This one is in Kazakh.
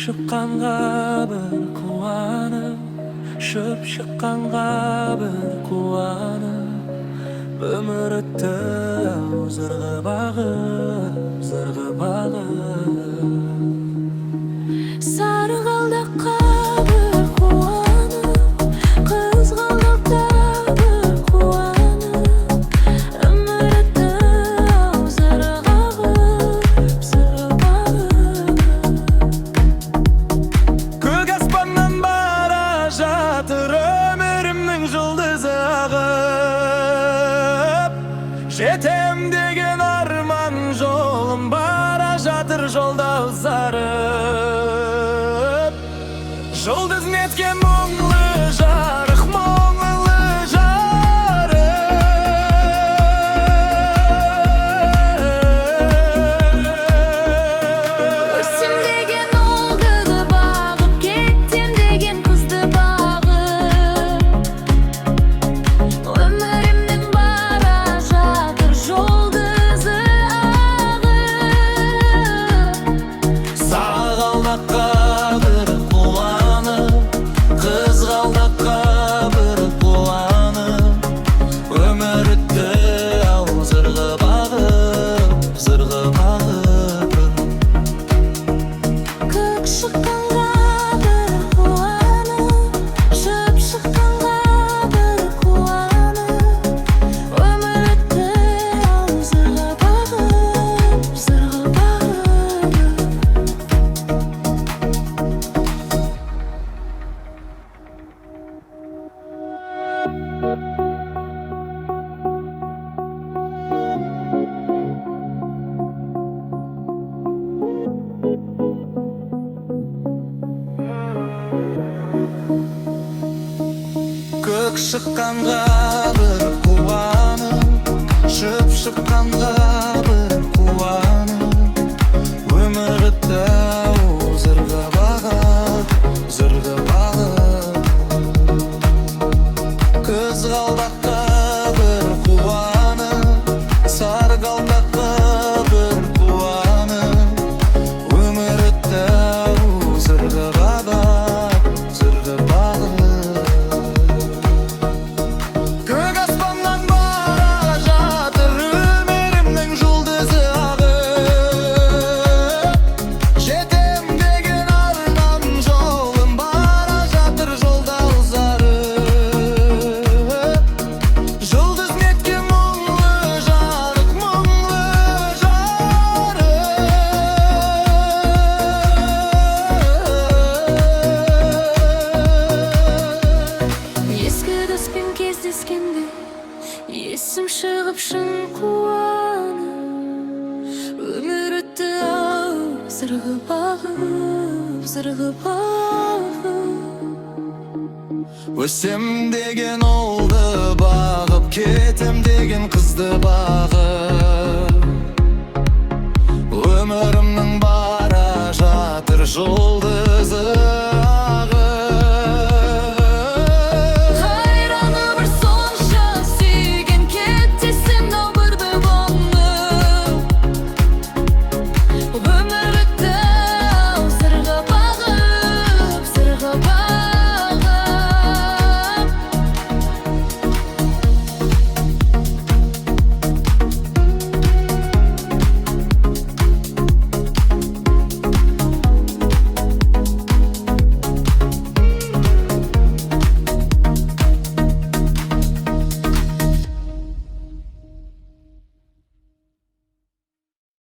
шыққанға бір қуанып, шөп шыққанға бір қуанып, өмір өтті ау зырғып ағып, зырғып ағып. Сары қалдаққа бір қуанып, қызғалдаққа бір қуанып, өмір өтті ау зырғып ағып, зырғып ағып. Көк аспаннан бара жатыр өмірімнің жұлдызы ағып, жетем деген арман жолым бара жатыр жолда ұзарып. Жұлдыз неткен мұңлы жарық, мұңлы жарық. Өссем деген олды бағып, кеттем деген қызды бағып, өмірімнің бара жатыр жұлдызы ағып. Сағалдаққа бір қуанып, қызғалдаққа бір қуанып, өмір өтті ау зырғып ағып, зырғып ағып. Көк шыққанға бір қуанып, шөп шыққанға бір қуанып, өмір өтті ау зырғып ағып, зырғып ағып. Көк шыққанға бір қуанып, шөп шыққанға бір қуанып, өмір өтті ау зырғып ағып, зырғып ағып. Қызғалдаққа бір қуанып, сары қалдаққа бір қуанып, өмір өтті ау зырғып ағып, зырғып ағып. Көк аспаннан бара жатыр өмірімнің жұлдызы ағып, жетем деген арман жолым бара жатыр жолда ұзарып. Жұлдыз неткен мұңлы жарық, мұңлы жарық. Ескі доспен кездескенде есім шығып шын қуанып, өмір өтті ау зырғып ағып, зырғып ағып. Өсем деген олды бағып, кетем деген қызды бағып, өмірімнің бара жатыр жұлдызы